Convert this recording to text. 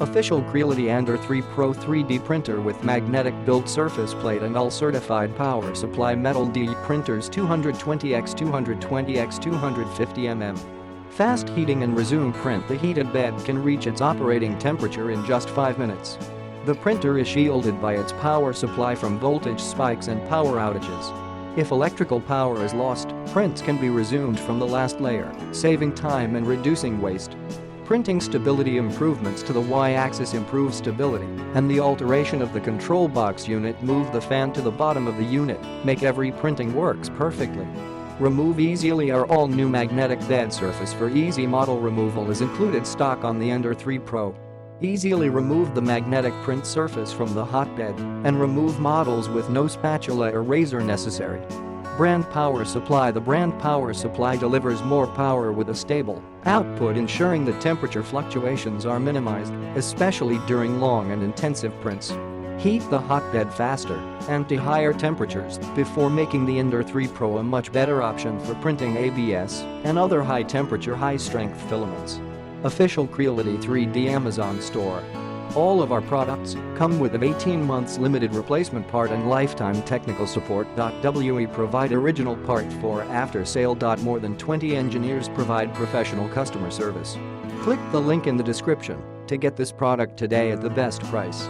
Official Creality Ender 3 Pro 3D printer with magnetic build surface plate and all certified power supply metal D printers 220x220x250 mm. Fast heating and resume print. The heated bed can reach its operating temperature in just 5 minutes. The printer is shielded by its power supply from voltage spikes and power outages. If electrical power is lost, prints can be resumed from the last layer, saving time and reducing waste. Printing stability improvements. To the Y-axis improve stability, and the alteration of the control box unit. Move the fan to the bottom of the unit, make every printing works perfectly. Remove easily. Our all-new magnetic bed surface for easy model removal is included stock on the Ender 3 Pro. Easily remove the magnetic print surface from the hotbed and remove models with no spatula or razor necessary. Brand power supply. The brand power supply delivers more power with a stable output, ensuring that temperature fluctuations are minimized, especially during long and intensive prints. Heat the hotbed faster and to higher temperatures before making the Ender 3 Pro a much better option for printing ABS and other high-temperature, high-strength filaments. Official Creality 3D Amazon store. All of our products come with an 18 months limited replacement part and lifetime technical support. We provide original part for after sale. More than 20 engineers provide professional customer service. Click the link in the description to get this product today at the best price.